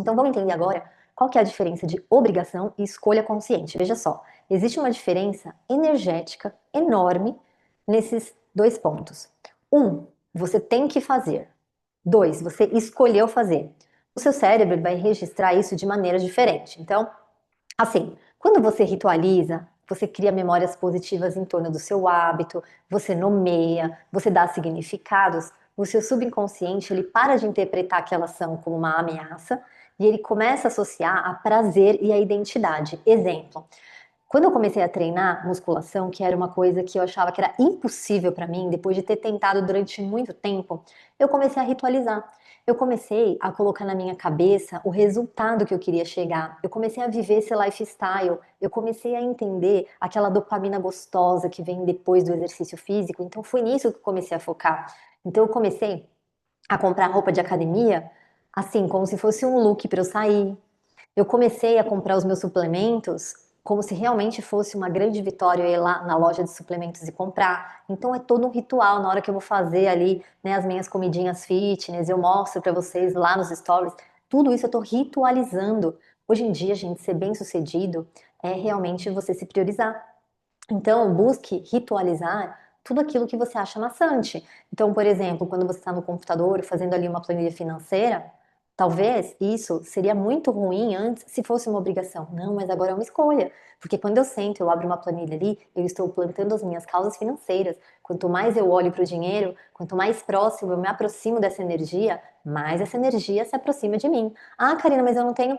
Então vamos entender agora qual que é a diferença de obrigação e escolha consciente. Veja só, existe uma diferença energética enorme nesses dois pontos. Um, você tem que fazer. Dois, você escolheu fazer. O seu cérebro vai registrar isso de maneira diferente. Então, assim, quando você ritualiza, você cria memórias positivas em torno do seu hábito, você nomeia, você dá significados, o seu subconsciente ele para de interpretar aquela ação como uma ameaça e ele começa a associar a prazer e a identidade. Exemplo, quando eu comecei a treinar musculação, que era uma coisa que eu achava que era impossível para mim, depois de ter tentado durante muito tempo, eu comecei a ritualizar. Eu comecei a colocar na minha cabeça o resultado que eu queria chegar. Eu comecei a viver esse lifestyle. Eu comecei a entender aquela dopamina gostosa que vem depois do exercício físico. Então foi nisso que eu comecei a focar. Então eu comecei a comprar roupa de academia, assim, como se fosse um look para eu sair. Eu comecei a comprar os meus suplementos como se realmente fosse uma grande vitória eu ir lá na loja de suplementos e comprar. Então é todo um ritual na hora que eu vou fazer ali, né, as minhas comidinhas fitness, eu mostro para vocês lá nos stories. Tudo isso eu tô ritualizando. Hoje em dia, gente, ser bem-sucedido é realmente você se priorizar. Então, busque ritualizar tudo aquilo que você acha maçante. Então, por exemplo, quando você está no computador fazendo ali uma planilha financeira, talvez isso seria muito ruim antes se fosse uma obrigação. Não, mas agora é uma escolha. Porque quando eu sento, eu abro uma planilha ali, eu estou plantando as minhas causas financeiras. Quanto mais eu olho para o dinheiro, quanto mais próximo eu me aproximo dessa energia, mais essa energia se aproxima de mim. Ah, Karina, mas eu não tenho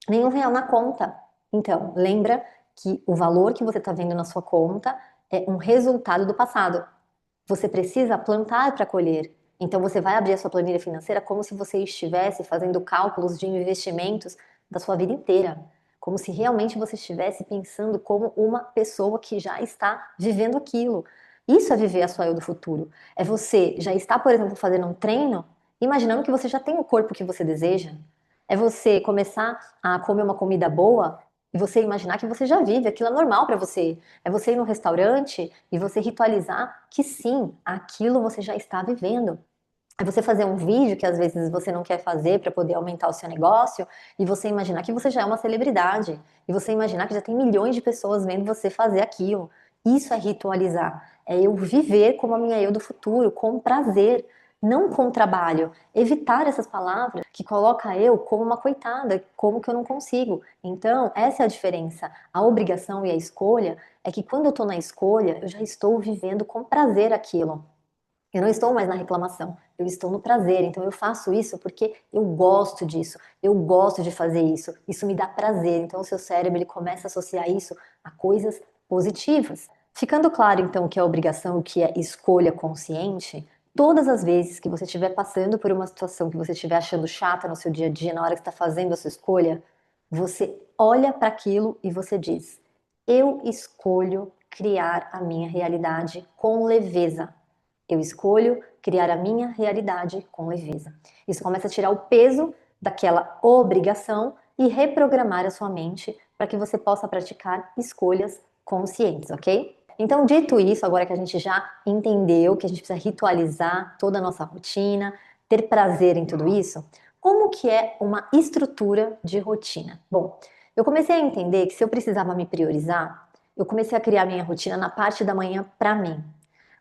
nenhum real na conta. Então, lembra que o valor que você está vendo na sua conta é um resultado do passado. Você precisa plantar para colher. Então, você vai abrir a sua planilha financeira como se você estivesse fazendo cálculos de investimentos da sua vida inteira. Como se realmente você estivesse pensando como uma pessoa que já está vivendo aquilo. Isso é viver a sua eu do futuro. É você já estar, por exemplo, fazendo um treino, imaginando que você já tem o corpo que você deseja. É você começar a comer uma comida boa e você imaginar que você já vive, aquilo é normal para você. É você ir no restaurante e você ritualizar que sim, aquilo você já está vivendo. É você fazer um vídeo que às vezes você não quer fazer para poder aumentar o seu negócio e você imaginar que você já é uma celebridade e você imaginar que já tem milhões de pessoas vendo você fazer aquilo. Isso é ritualizar. É eu viver como a minha eu do futuro, com prazer, não com trabalho. Evitar essas palavras que coloca eu como uma coitada, como que eu não consigo. Então, essa é a diferença. A obrigação e a escolha é que quando eu estou na escolha, eu já estou vivendo com prazer aquilo. Eu não estou mais na reclamação, eu estou no prazer. Então eu faço isso porque eu gosto disso, eu gosto de fazer isso, isso me dá prazer. Então o seu cérebro ele começa a associar isso a coisas positivas. Ficando claro então o que é obrigação, o que é escolha consciente, todas as vezes que você estiver passando por uma situação que você estiver achando chata no seu dia a dia, na hora que está fazendo a sua escolha, você olha para aquilo e você diz: eu escolho criar a minha realidade com leveza. Eu escolho criar a minha realidade com leveza. Isso começa a tirar o peso daquela obrigação e reprogramar a sua mente para que você possa praticar escolhas conscientes, ok? Então, dito isso, agora que a gente já entendeu que a gente precisa ritualizar toda a nossa rotina, ter prazer em tudo isso, como que é uma estrutura de rotina? Bom, eu comecei a entender que se eu precisava me priorizar, eu comecei a criar minha rotina na parte da manhã para mim.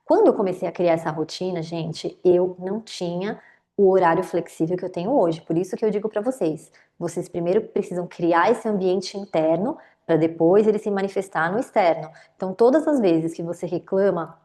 Quando eu comecei a criar essa rotina, gente, eu não tinha o horário flexível que eu tenho hoje. Por isso que eu digo para vocês, vocês primeiro precisam criar esse ambiente interno para depois ele se manifestar no externo. Então, todas as vezes que você reclama,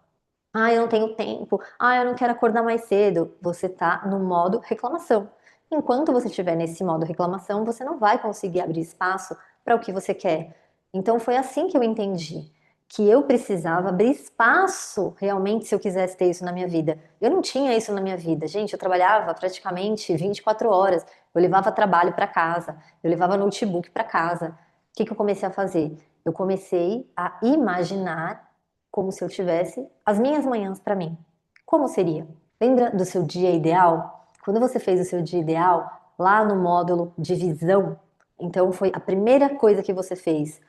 ah, eu não tenho tempo, ah, eu não quero acordar mais cedo, você tá no modo reclamação. Enquanto você estiver nesse modo reclamação, você não vai conseguir abrir espaço para o que você quer. Então foi assim que eu entendi que eu precisava abrir espaço realmente se eu quisesse ter isso na minha vida. Eu não tinha isso na minha vida. Gente, eu trabalhava praticamente 24 horas. Eu levava trabalho para casa, eu levava notebook para casa. O que que eu comecei a fazer? Eu comecei a imaginar como se eu tivesse as minhas manhãs para mim. Como seria? Lembra do seu dia ideal? Quando você fez o seu dia ideal, lá no módulo de visão, então foi a primeira coisa que você fez.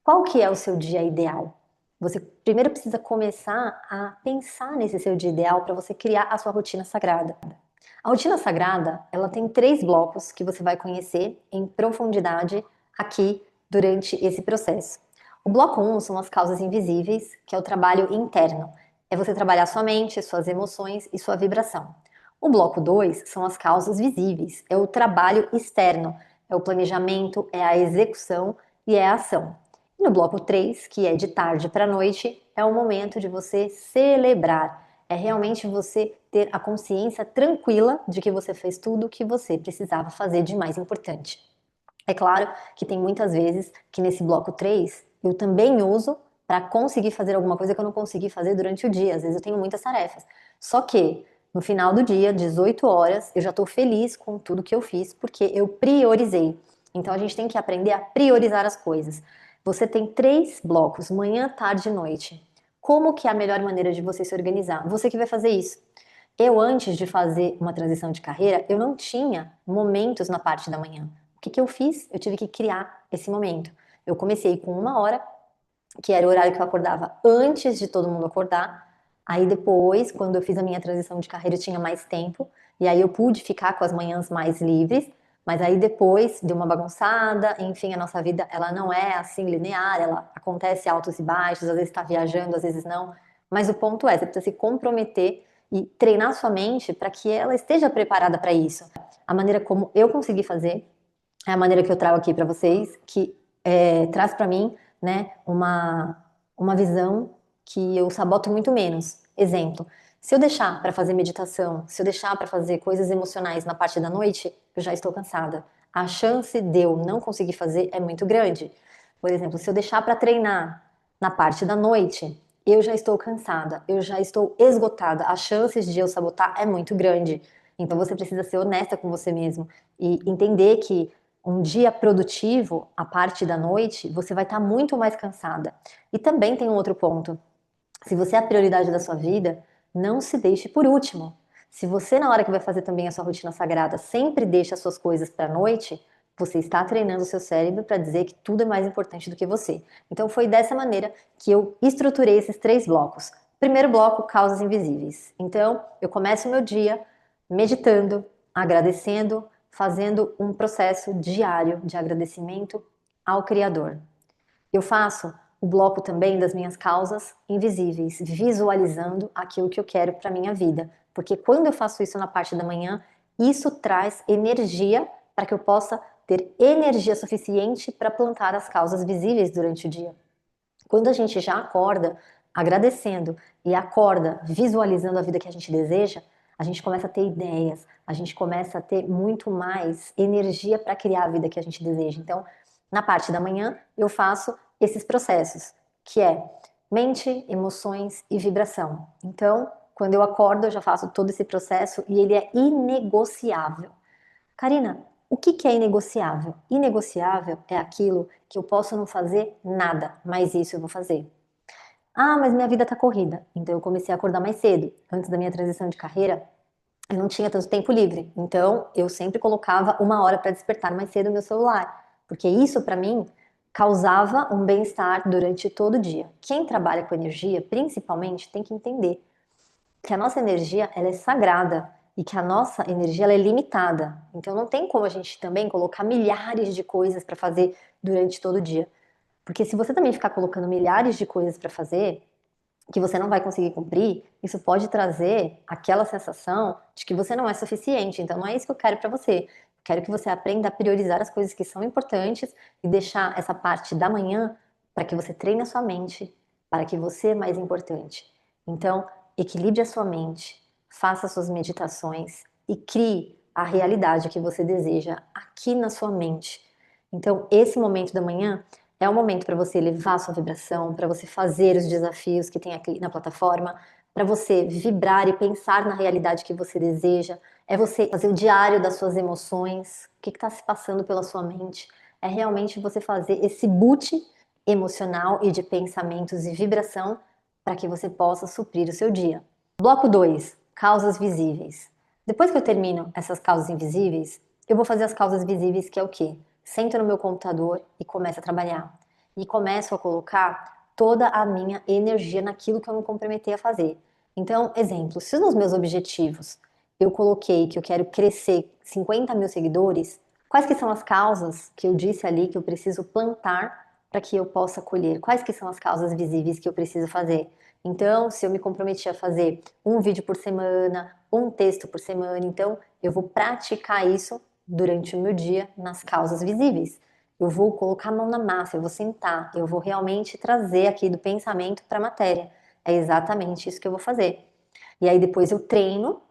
Qual que é o seu dia ideal? Você primeiro precisa começar a pensar nesse seu dia ideal para você criar a sua rotina sagrada. A rotina sagrada, ela tem 3 blocos que você vai conhecer em profundidade aqui durante esse processo. O bloco 1 são as causas invisíveis, que é o trabalho interno. É você trabalhar sua mente, suas emoções e sua vibração. O bloco 2 são as causas visíveis, é o trabalho externo, é o planejamento, é a execução e é a ação. E no bloco 3, que é de tarde para noite, é o momento de você celebrar. É realmente você ter a consciência tranquila de que você fez tudo o que você precisava fazer de mais importante. É claro que tem muitas vezes que nesse bloco 3 eu também uso para conseguir fazer alguma coisa que eu não consegui fazer durante o dia. Às vezes eu tenho muitas tarefas. Só que no final do dia, 18 horas, eu já estou feliz com tudo que eu fiz porque eu priorizei. Então a gente tem que aprender a priorizar as coisas. Você tem 3 blocos, manhã, tarde e noite. Como que é a melhor maneira de você se organizar? Você que vai fazer isso. Eu, antes de fazer uma transição de carreira, eu não tinha momentos na parte da manhã. O que que eu fiz? Eu tive que criar esse momento. Eu comecei com 1 hora, que era o horário que eu acordava antes de todo mundo acordar. Aí depois, quando eu fiz a minha transição de carreira, eu tinha mais tempo. E aí eu pude ficar com as manhãs mais livres. Mas aí depois deu uma bagunçada. Enfim, a nossa vida, ela não é assim linear. Ela acontece altos e baixos. Às vezes está viajando, às vezes não. Mas o ponto é, você precisa se comprometer e treinar sua mente para que ela esteja preparada para isso. A maneira como eu consegui fazer é a maneira que eu trago aqui para vocês, que traz para mim, né, uma visão que eu saboto muito menos. Exemplo, se eu deixar para fazer meditação, se eu deixar para fazer coisas emocionais na parte da noite, eu já estou cansada. A chance de eu não conseguir fazer é muito grande. Por exemplo, se eu deixar para treinar na parte da noite, eu já estou cansada, eu já estou esgotada. As chances de eu sabotar é muito grande. Então você precisa ser honesta com você mesmo e entender que um dia produtivo, a parte da noite, você vai estar muito mais cansada. E também tem um outro ponto. Se você é a prioridade da sua vida, não se deixe por último. Se você, na hora que vai fazer também a sua rotina sagrada, sempre deixa as suas coisas para a noite, você está treinando o seu cérebro para dizer que tudo é mais importante do que você. Então foi dessa maneira que eu estruturei esses 3 blocos. Primeiro bloco, causas invisíveis. Então, eu começo o meu dia meditando, agradecendo, fazendo um processo diário de agradecimento ao Criador. Eu faço o bloco também das minhas causas invisíveis, visualizando aquilo que eu quero para minha vida, porque quando eu faço isso na parte da manhã, isso traz energia para que eu possa ter energia suficiente para plantar as causas visíveis durante o dia. Quando a gente já acorda agradecendo e acorda visualizando a vida que a gente deseja, a gente começa a ter ideias, a gente começa a ter muito mais energia para criar a vida que a gente deseja. Então, na parte da manhã, eu faço esses processos, que é mente, emoções e vibração. Então, quando eu acordo, eu já faço todo esse processo e ele é inegociável. Karina, o que que é inegociável? Inegociável é aquilo que eu posso não fazer nada, mas isso eu vou fazer. Ah, mas minha vida tá corrida. Então eu comecei a acordar mais cedo. Antes da minha transição de carreira, eu não tinha tanto tempo livre. Então eu sempre colocava 1 hora para despertar mais cedo o meu celular, porque isso para mim causava um bem-estar durante todo o dia. Quem trabalha com energia, principalmente, tem que entender que a nossa energia ela é sagrada e que a nossa energia ela é limitada. Então não tem como a gente também colocar milhares de coisas para fazer durante todo o dia. Porque se você também ficar colocando milhares de coisas para fazer que você não vai conseguir cumprir, isso pode trazer aquela sensação de que você não é suficiente. Então não é isso que eu quero para você. Quero que você aprenda a priorizar as coisas que são importantes e deixar essa parte da manhã para que você treine a sua mente, para que você é mais importante. Então, equilibre a sua mente, faça suas meditações e crie a realidade que você deseja aqui na sua mente. Então, esse momento da manhã é um momento para você elevar a sua vibração, para você fazer os desafios que tem aqui na plataforma, para você vibrar e pensar na realidade que você deseja. É você fazer o diário das suas emoções, o que está se passando pela sua mente. É realmente você fazer esse boot emocional e de pensamentos e vibração para que você possa suprir o seu dia. Bloco 2, causas visíveis. Depois que eu termino essas causas invisíveis, eu vou fazer as causas visíveis, que é o quê? Sento no meu computador e começo a trabalhar. E começo a colocar toda a minha energia naquilo que eu me comprometi a fazer. Então, exemplo, se nos meus objetivos eu coloquei que eu quero crescer 50 mil seguidores, quais que são as causas que eu disse ali que eu preciso plantar para que eu possa colher? Quais que são as causas visíveis que eu preciso fazer? Então, se eu me comprometi a fazer um vídeo por semana, um texto por semana, então eu vou praticar isso durante o meu dia nas causas visíveis. Eu vou colocar a mão na massa, eu vou sentar, eu vou realmente trazer aqui do pensamento para a matéria. É exatamente isso que eu vou fazer. E aí depois eu treino,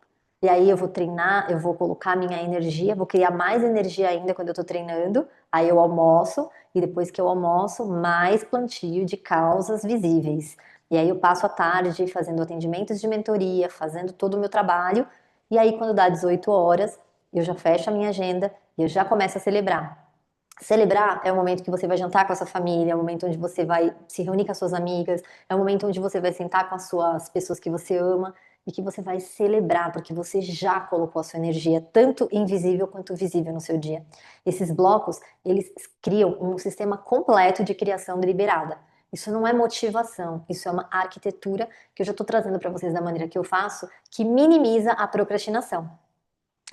e aí eu vou treinar, eu vou colocar minha energia, vou criar mais energia ainda quando eu tô treinando. Aí eu almoço, e depois que eu almoço, mais plantio de causas visíveis. E aí eu passo a tarde fazendo atendimentos de mentoria, fazendo todo o meu trabalho. E aí quando dá 18 horas, eu já fecho a minha agenda e eu já começo a celebrar. Celebrar é o momento que você vai jantar com a sua família, é o momento onde você vai se reunir com as suas amigas, é o momento onde você vai sentar com as suas pessoas que você ama e que você vai celebrar, porque você já colocou a sua energia, tanto invisível quanto visível no seu dia. Esses blocos, eles criam um sistema completo de criação deliberada. Isso não é motivação, isso é uma arquitetura que eu já estou trazendo para vocês da maneira que eu faço, que minimiza a procrastinação.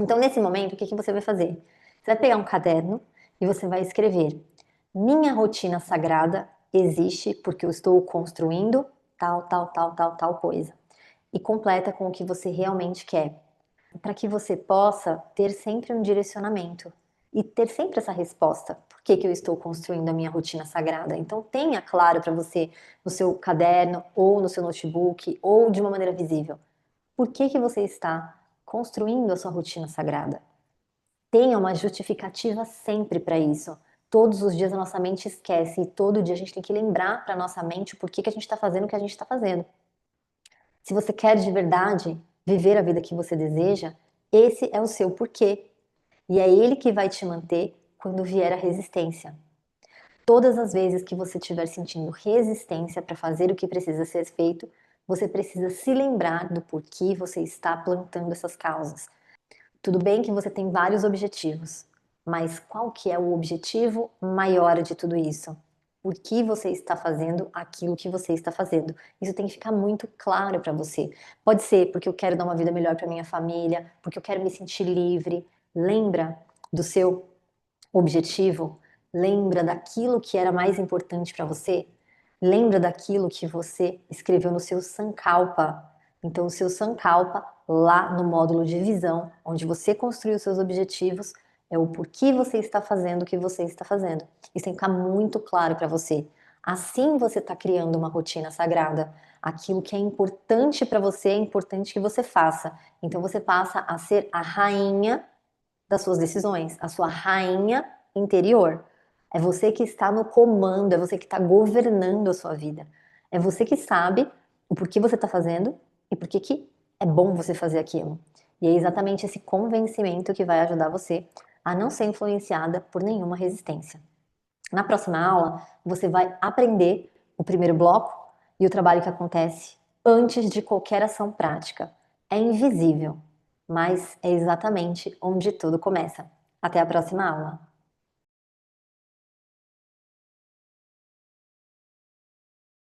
Então, nesse momento, o que que você vai fazer? Você vai pegar um caderno e você vai escrever: minha rotina sagrada existe porque eu estou construindo tal, tal, tal, tal, tal coisa. E completa com o que você realmente quer, para que você possa ter sempre um direcionamento e ter sempre essa resposta. Por que que eu estou construindo a minha rotina sagrada? Então, tenha claro para você no seu caderno ou no seu notebook ou de uma maneira visível. Por que que você está construindo a sua rotina sagrada? Tenha uma justificativa sempre para isso. Todos os dias a nossa mente esquece e todo dia a gente tem que lembrar para nossa mente o porquê que a gente está fazendo o que a gente está fazendo. Se você quer de verdade viver a vida que você deseja, esse é o seu porquê. E é ele que vai te manter quando vier a resistência. Todas as vezes que você estiver sentindo resistência para fazer o que precisa ser feito, você precisa se lembrar do porquê você está plantando essas causas. Tudo bem que você tem vários objetivos, mas qual que é o objetivo maior de tudo isso? Por que você está fazendo aquilo que você está fazendo? Isso tem que ficar muito claro para você. Pode ser porque eu quero dar uma vida melhor para minha família, porque eu quero me sentir livre. Lembra do seu objetivo? Lembra daquilo que era mais importante para você? Lembra daquilo que você escreveu no seu Sankalpa? Então, o seu Sankalpa, lá no módulo de visão, onde você construiu os seus objetivos, é o porquê você está fazendo o que você está fazendo. Isso tem que ficar muito claro para você. Assim você está criando uma rotina sagrada. Aquilo que é importante para você é importante que você faça. Então você passa a ser a rainha das suas decisões, a sua rainha interior. É você que está no comando, é você que está governando a sua vida. É você que sabe o porquê você está fazendo e por que é bom você fazer aquilo. E é exatamente esse convencimento que vai ajudar você a não ser influenciada por nenhuma resistência. Na próxima aula, você vai aprender o primeiro bloco e o trabalho que acontece antes de qualquer ação prática. É invisível, mas é exatamente onde tudo começa. Até a próxima aula!